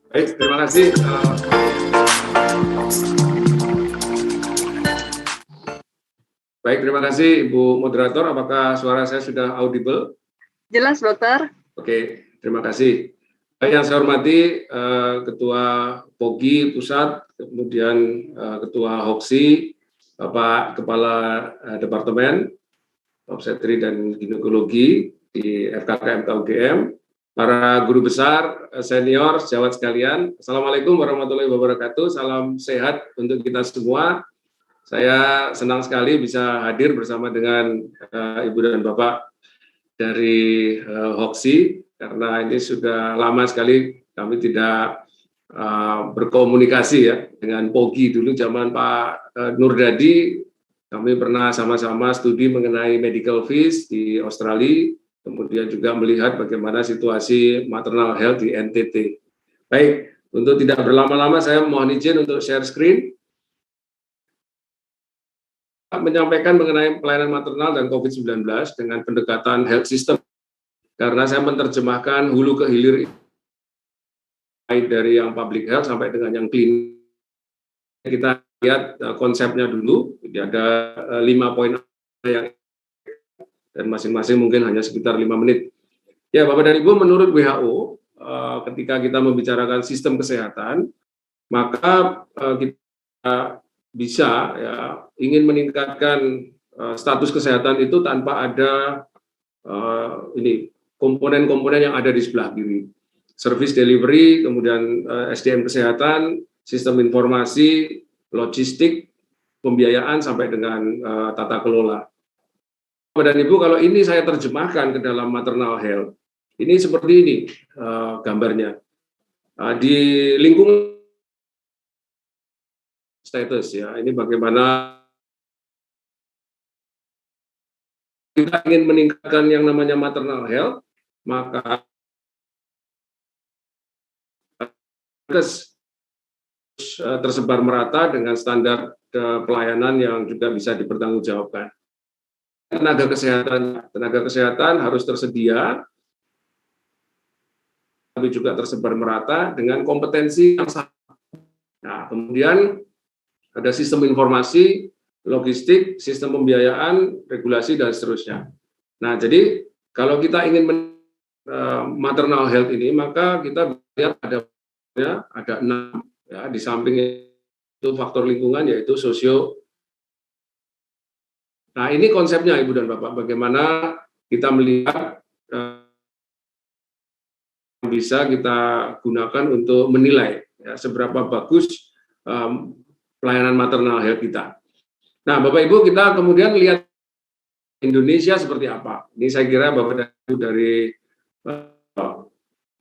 Baik, terima kasih. Baik, terima kasih Ibu Moderator. Apakah suara saya sudah audible? Jelas, Dokter. Oke, terima kasih. Yang saya hormati Ketua POGI Pusat, kemudian Ketua Hoksi, Bapak Kepala Departemen Obstetri dan Ginekologi di FKKMK UGM, para guru besar, senior, sejawat sekalian. Assalamualaikum warahmatullahi wabarakatuh. Salam sehat untuk kita semua. Saya senang sekali bisa hadir bersama dengan Ibu dan Bapak dari Hoksi, karena ini sudah lama sekali kami tidak berkomunikasi ya dengan POGI. Dulu zaman Pak Nurdadi, kami pernah sama-sama studi mengenai medical fees di Australia, kemudian juga melihat bagaimana situasi maternal health di NTT. Baik, untuk tidak berlama-lama saya mohon izin untuk share screen. Menyampaikan mengenai pelayanan maternal dan COVID-19 dengan pendekatan health system, karena saya menerjemahkan hulu ke hilir dari yang public health sampai dengan yang klinis. Kita lihat konsepnya dulu, jadi ada 5 poin yang dan masing-masing mungkin hanya sekitar 5 menit. Ya, Bapak dan Ibu, menurut WHO, ketika kita membicarakan sistem kesehatan, maka kita bisa ya ingin meningkatkan status kesehatan itu tanpa ada ini komponen-komponen yang ada di sebelah kiri. Service delivery, kemudian SDM kesehatan, sistem informasi, logistik, pembiayaan sampai dengan tata kelola. Bapak dan Ibu, kalau ini saya terjemahkan ke dalam maternal health, ini seperti ini gambarnya. Di lingkungan status ya, ini bagaimana kita ingin meningkatkan yang namanya maternal health, maka harus tersebar merata dengan standar pelayanan yang juga bisa dipertanggungjawabkan. Tenaga kesehatan harus tersedia, tapi juga tersebar merata dengan kompetensi yang sama. Nah, kemudian ada sistem informasi, logistik, sistem pembiayaan, regulasi, dan seterusnya. Nah, jadi kalau kita ingin maternal health ini, maka kita lihat ada 6 ya, di samping itu faktor lingkungan yaitu sosio. Nah, ini konsepnya Ibu dan Bapak, bagaimana kita melihat bisa kita gunakan untuk menilai ya, seberapa bagus pelayanan maternal health kita. Nah, Bapak Ibu, kita kemudian lihat Indonesia seperti apa. Ini saya kira Bapak dan Ibu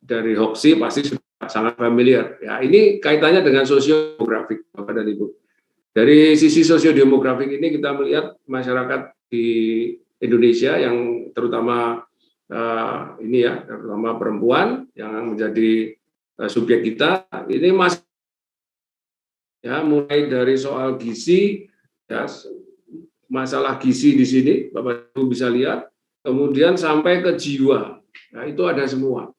dari Hoksi pasti sudah sangat familiar. Ya, ini kaitannya dengan sosiodemografik, Bapak dan Ibu. Dari sisi sosiodemografik ini kita melihat masyarakat di Indonesia yang terutama ini ya, terutama perempuan yang menjadi subjek kita, ini masih ya, mulai dari soal gizi ya, masalah gizi di sini Bapak Ibu bisa lihat, kemudian sampai ke jiwa. Nah, itu ada semua.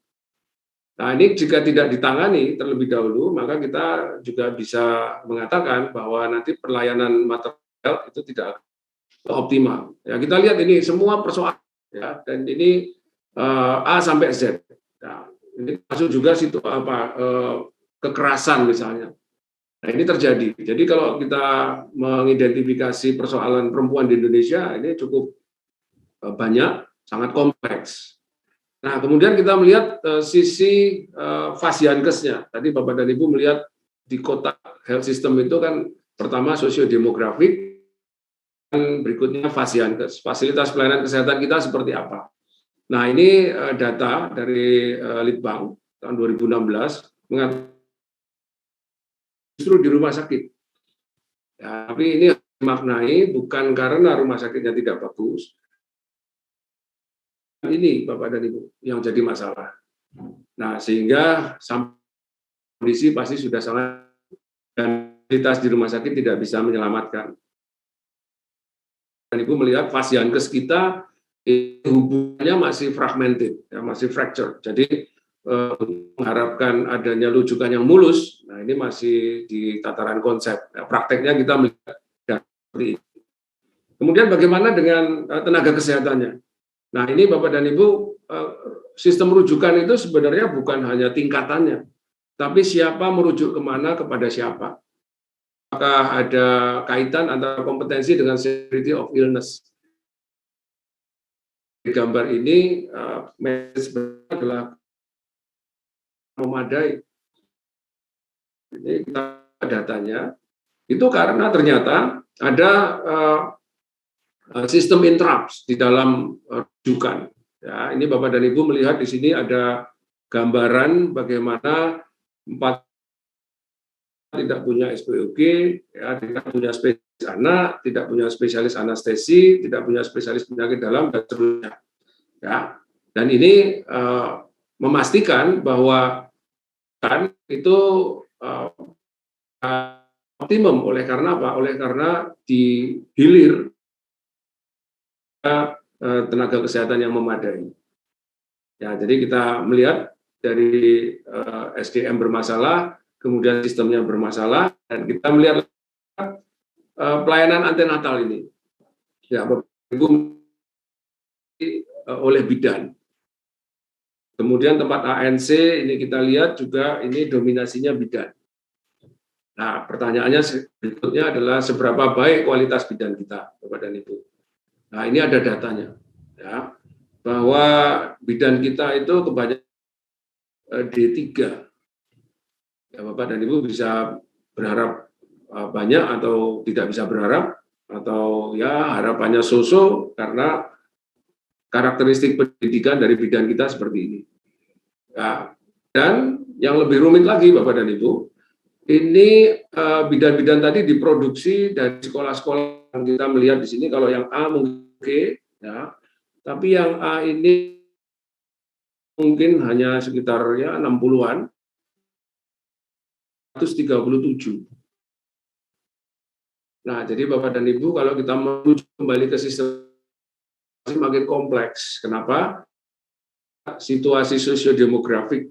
Nah, ini jika tidak ditangani terlebih dahulu, maka kita juga bisa mengatakan bahwa nanti pelayanan maternal itu tidak optimal. Ya, kita lihat ini semua persoalan ya, dan ini A sampai Z. Nah, ini masuk juga situ kekerasan misalnya. Nah, ini terjadi. Jadi kalau kita mengidentifikasi persoalan perempuan di Indonesia, ini cukup banyak, sangat kompleks. Nah, kemudian kita melihat sisi fasiankesnya. Tadi Bapak dan Ibu melihat di kotak health system itu kan pertama sosiodemografik, dan berikutnya fasiankes. Fasilitas pelayanan kesehatan kita seperti apa? Nah, ini data dari Litbang tahun 2016 mengatakan justru di rumah sakit. Ya, tapi ini dimaknai bukan karena rumah sakitnya tidak bagus. Ini Bapak dan Ibu yang jadi masalah. Nah, sehingga kondisi pasti sudah sangat, dan fasilitas di rumah sakit tidak bisa menyelamatkan. Dan Ibu melihat fasiankes kita hubungannya masih fragmented, ya, masih fracture. Jadi mengharapkan adanya rujukan yang mulus. Nah, ini masih di tataran konsep. Nah, prakteknya kita melihat seperti ini. Kemudian bagaimana dengan tenaga kesehatannya? Nah, ini Bapak dan Ibu, sistem rujukan itu sebenarnya bukan hanya tingkatannya, tapi siapa merujuk kemana kepada siapa. Apakah ada kaitan antara kompetensi dengan severity of illness? Di gambar ini, message adalah memadai. Ini kita datanya, itu karena ternyata ada sistem interrupts di dalam rujukan. Ya, ini Bapak dan Ibu melihat di sini ada gambaran bagaimana 4 tidak punya SPOG, ya, tidak punya spesialis anak, tidak punya spesialis anestesi, tidak punya spesialis penyakit dalam, dan seterusnya. Ya, dan ini memastikan bahwa kan itu optimum. Oleh karena apa? Oleh karena di hilir tenaga kesehatan yang memadai. Ya, jadi kita melihat dari SDM bermasalah, kemudian sistemnya bermasalah, dan kita melihat pelayanan antenatal ini. Ya, Bapak Ibu, oleh bidan. Kemudian tempat ANC ini kita lihat juga ini dominasinya bidan. Nah, pertanyaannya berikutnya adalah seberapa baik kualitas bidan kita, Bapak dan Ibu. Nah, ini ada datanya, ya, bahwa bidan kita itu kebanyakan D3. Ya, Bapak dan Ibu bisa berharap banyak atau tidak bisa berharap, atau ya harapannya so-so karena karakteristik pendidikan dari bidan kita seperti ini. Ya, dan yang lebih rumit lagi, Bapak dan Ibu, ini bidan-bidan tadi diproduksi dari sekolah-sekolah yang kita melihat di sini. Kalau yang A mungkin oke, ya, tapi yang A ini mungkin hanya sekitar ya 60-an, 137. Nah, jadi Bapak dan Ibu, kalau kita menuju kembali ke sistem makin kompleks. Kenapa? Situasi sosiodemografik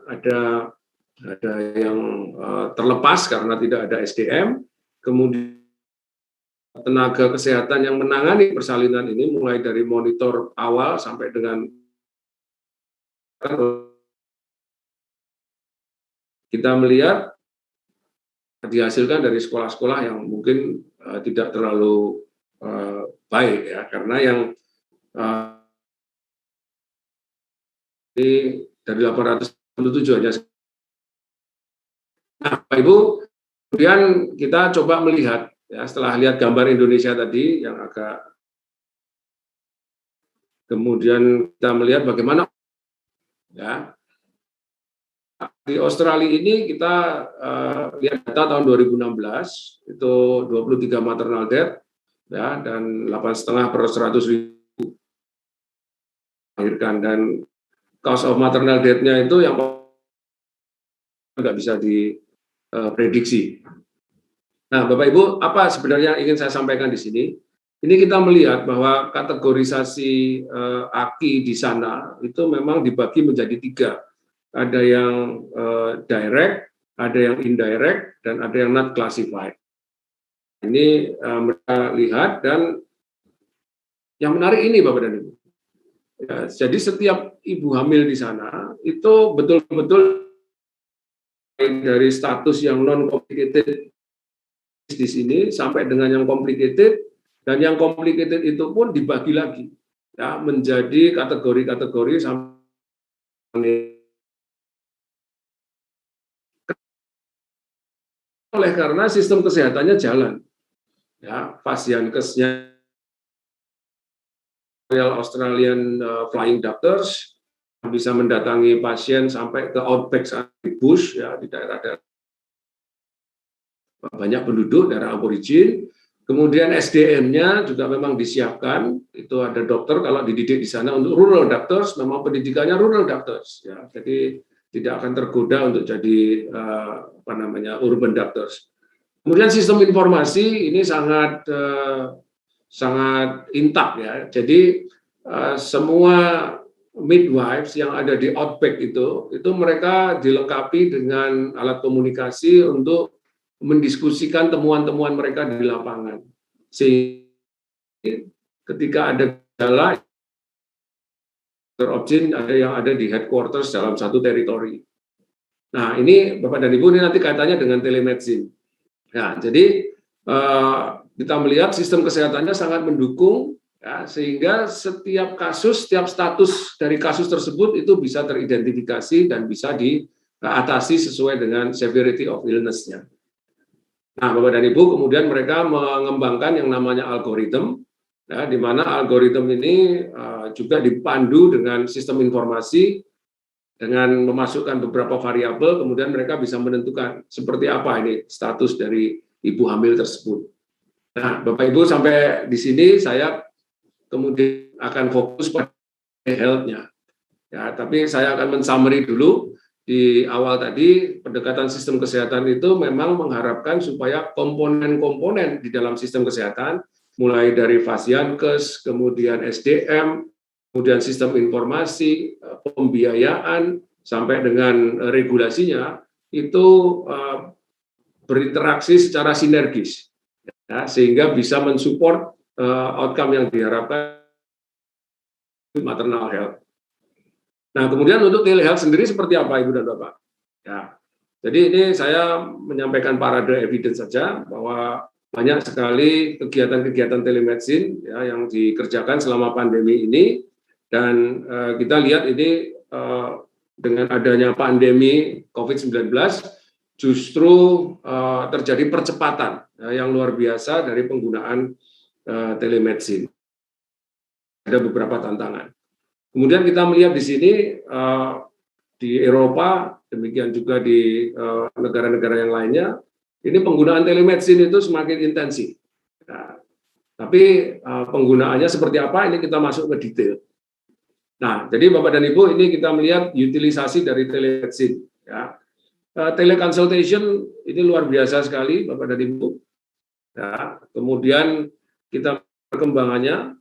ada yang terlepas karena tidak ada SDM, kemudian tenaga kesehatan yang menangani persalinan ini mulai dari monitor awal sampai dengan kita melihat dihasilkan dari sekolah-sekolah yang mungkin tidak terlalu baik, ya, karena yang ini dari 897 hanya. Nah, Pak Ibu, kemudian kita coba melihat, ya, setelah lihat gambar Indonesia tadi yang agak, kemudian kita melihat bagaimana, ya, di Australia ini kita lihat data tahun 2016 itu 23 maternal death, ya, dan 8,5 per 100.000 melahirkan, dan cause of maternal death-nya itu yang nggak bisa diprediksi. Nah, Bapak Ibu, apa sebenarnya yang ingin saya sampaikan di sini? Ini kita melihat bahwa kategorisasi AKI di sana itu memang dibagi menjadi 3. Ada yang direct, ada yang indirect, dan ada yang not classified. Ini mereka lihat, dan yang menarik ini, Bapak dan Ibu. Ya, jadi setiap ibu hamil di sana itu betul-betul dari status yang non-complicated di sini sampai dengan yang complicated, dan yang complicated itu pun dibagi lagi, ya, menjadi kategori-kategori sampai. Oleh karena sistem kesehatannya jalan, ya, Fasiankesnya Royal Australian Flying Doctors bisa mendatangi pasien sampai ke outback bush, ya, di daerah-daerah banyak penduduk, daerah aborigin. Kemudian SDM-nya juga memang disiapkan, itu ada dokter kalau dididik di sana untuk rural doctors, memang pendidikannya rural doctors, ya, jadi tidak akan tergoda untuk jadi urban doctors. Kemudian sistem informasi ini sangat intak ya. Jadi semua midwives yang ada di Outback itu mereka dilengkapi dengan alat komunikasi untuk mendiskusikan temuan-temuan mereka di lapangan. Sehingga ketika ada gejala terobjin ada yang ada di headquarters dalam satu teritori. Nah, ini Bapak dan Ibu ini nanti kaitannya dengan telemedicine. Nah, jadi kita melihat sistem kesehatannya sangat mendukung ya, sehingga setiap kasus, setiap status dari kasus tersebut itu bisa teridentifikasi dan bisa diatasi sesuai dengan severity of illness-nya. Nah, Bapak dan Ibu, kemudian mereka mengembangkan yang namanya algoritma, ya, di mana algoritma ini juga dipandu dengan sistem informasi dengan memasukkan beberapa variabel, kemudian mereka bisa menentukan seperti apa ini status dari ibu hamil tersebut. Nah, Bapak Ibu sampai di sini saya kemudian akan fokus pada health-nya. Ya, tapi saya akan men-summary dulu di awal tadi, pendekatan sistem kesehatan itu memang mengharapkan supaya komponen-komponen di dalam sistem kesehatan, mulai dari Fasiankes, kemudian SDM, kemudian sistem informasi, pembiayaan, sampai dengan regulasinya, itu berinteraksi secara sinergis, ya, sehingga bisa mensupport outcome yang diharapkan maternal health. Nah, kemudian untuk telehealth sendiri seperti apa, Ibu dan Bapak? Ya, jadi ini saya menyampaikan parade evidence saja bahwa banyak sekali kegiatan-kegiatan telemedicine ya, yang dikerjakan selama pandemi ini, dan kita lihat ini dengan adanya pandemi COVID-19 justru terjadi percepatan yang luar biasa dari penggunaan telemedicine. Ada beberapa tantangan. Kemudian kita melihat di sini di Eropa, demikian juga di negara-negara yang lainnya, ini penggunaan telemedicine itu semakin intensif. Nah, tapi penggunaannya seperti apa, ini kita masuk ke detail. Nah, jadi Bapak dan Ibu, ini kita melihat utilisasi dari telemedicine. Ya. Teleconsultation ini luar biasa sekali, Bapak dan Ibu. Ya. Kemudian kita perkembangannya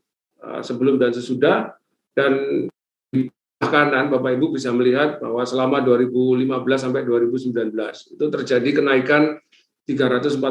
sebelum dan sesudah, dan di kanan Bapak Ibu bisa melihat bahwa selama 2015 sampai 2019 itu terjadi kenaikan 340%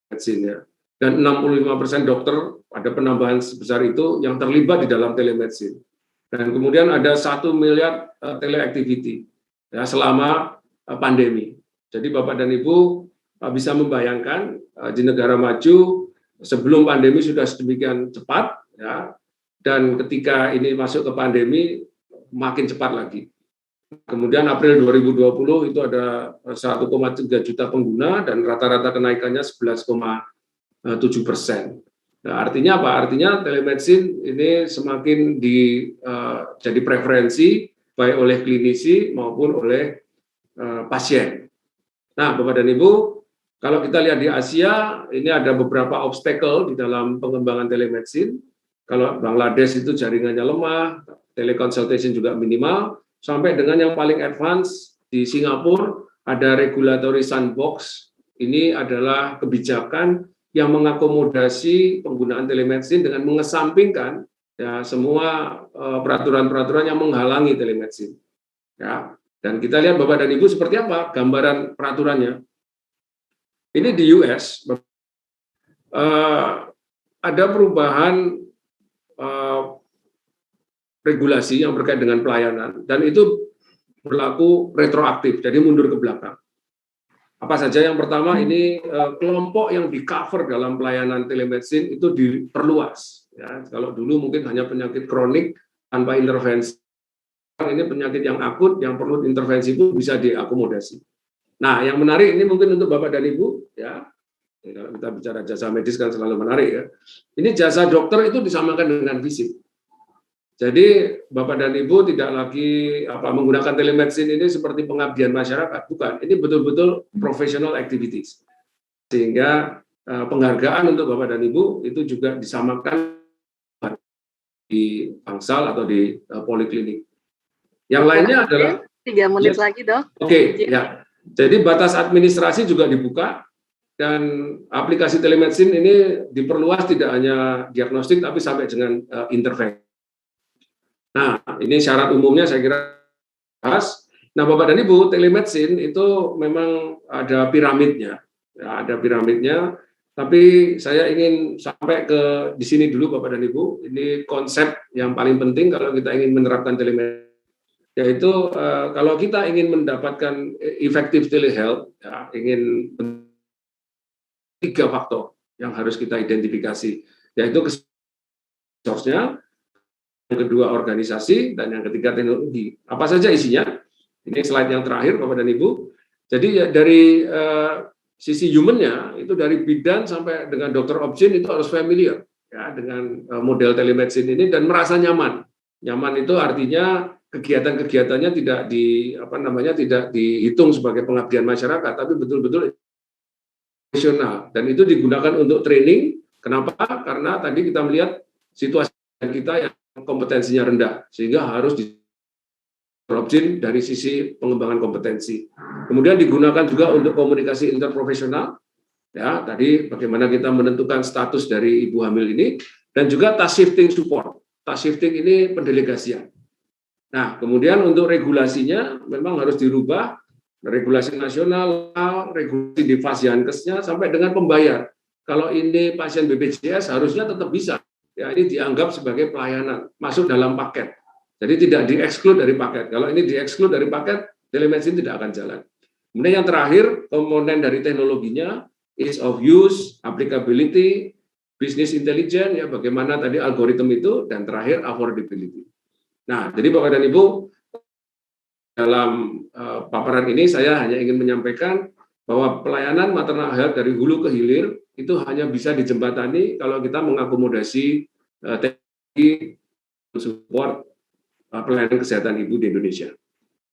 medicine, dan 65% dokter ada penambahan sebesar itu yang terlibat di dalam telemedicine. Dan kemudian ada 1 miliar teleactivity ya, selama pandemi. Jadi Bapak dan Ibu bisa membayangkan di negara maju sebelum pandemi sudah sedemikian cepat, ya, dan ketika ini masuk ke pandemi makin cepat lagi. Kemudian April 2020 itu ada 1,3 juta pengguna dan rata-rata kenaikannya 11,7%. Nah, artinya apa? Artinya telemedicine ini semakin jadi preferensi baik oleh klinisi maupun oleh pasien. Nah, Bapak dan Ibu, kalau kita lihat di Asia, ini ada beberapa obstacle di dalam pengembangan telemedicine. Kalau Bangladesh itu jaringannya lemah, teleconsultation juga minimal, sampai dengan yang paling advance di Singapura ada regulatory sandbox. Ini adalah kebijakan yang mengakomodasi penggunaan telemedicine dengan mengesampingkan ya semua peraturan-peraturan yang menghalangi telemedicine. Ya, dan kita lihat Bapak dan Ibu seperti apa gambaran peraturannya. Ini di US ada perubahan regulasi yang berkait dengan pelayanan, dan itu berlaku retroaktif, jadi mundur ke belakang. Apa saja? Yang pertama ini kelompok yang di-cover dalam pelayanan telemedicine itu diperluas. Ya, kalau dulu mungkin hanya penyakit kronik tanpa intervensi, ini penyakit yang akut yang perlu intervensi pun bisa diakomodasi. Nah, yang menarik ini mungkin untuk Bapak dan Ibu, ya, kalau kita bicara jasa medis kan selalu menarik ya. Ini jasa dokter itu disamakan dengan visit. Jadi Bapak dan Ibu tidak lagi menggunakan telemedicine ini seperti pengabdian masyarakat, bukan. Ini betul-betul professional activities. Sehingga penghargaan untuk Bapak dan Ibu itu juga disamakan di bangsal atau di poliklinik. Yang lainnya adalah 3 menit lagi, Dok. Oke, ya. Jadi batas administrasi juga dibuka, dan aplikasi telemedicine ini diperluas tidak hanya diagnostik tapi sampai dengan intervensi. Nah, ini syarat umumnya saya kira bahas. Nah, Bapak dan Ibu, telemedicine itu memang ada piramidnya. Ya, ada piramidnya, tapi saya ingin sampai ke di sini dulu Bapak dan Ibu. Ini konsep yang paling penting kalau kita ingin menerapkan telemedicine, yaitu kalau kita ingin mendapatkan efektif telehealth, ya, ingin 3 faktor yang harus kita identifikasi, yaitu source-nya, yang kedua organisasi, dan yang ketiga teknologi. Apa saja isinya? Ini slide yang terakhir, Bapak dan Ibu. Jadi ya, dari sisi human-nya, itu dari bidan sampai dengan dokter opsin itu harus familiar ya dengan model telemedicine ini dan merasa nyaman. Nyaman itu artinya kegiatan-kegiatannya tidak dihitung sebagai pengabdian masyarakat, tapi betul-betul profesional, dan itu digunakan untuk training. Kenapa? Karena tadi kita melihat situasi kita yang kompetensinya rendah, sehingga harus diopsin dari sisi pengembangan kompetensi. Kemudian digunakan juga untuk komunikasi interprofesional, ya tadi bagaimana kita menentukan status dari ibu hamil ini, dan juga task shifting support. Task shifting ini pendelegasian. Nah, kemudian untuk regulasinya memang harus dirubah, regulasi nasional, regulasi di Fasiankesnya, sampai dengan pembayar. Kalau ini pasien BPJS harusnya tetap bisa. Ya, ini dianggap sebagai pelayanan, masuk dalam paket. Jadi tidak di-exclude dari paket. Kalau ini di-exclude dari paket, telemedicine tidak akan jalan. Kemudian yang terakhir, komponen dari teknologinya, ease of use, applicability, business intelligence, ya bagaimana tadi algoritma itu, dan terakhir affordability. Nah, jadi Bapak dan Ibu, dalam paparan ini saya hanya ingin menyampaikan bahwa pelayanan maternal health dari hulu ke hilir itu hanya bisa dijembatani kalau kita mengakomodasi teknologi support pelayanan kesehatan ibu di Indonesia.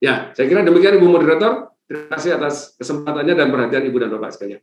Ya, saya kira demikian Ibu Moderator. Terima kasih atas kesempatannya dan perhatian Ibu dan Bapak sekalian.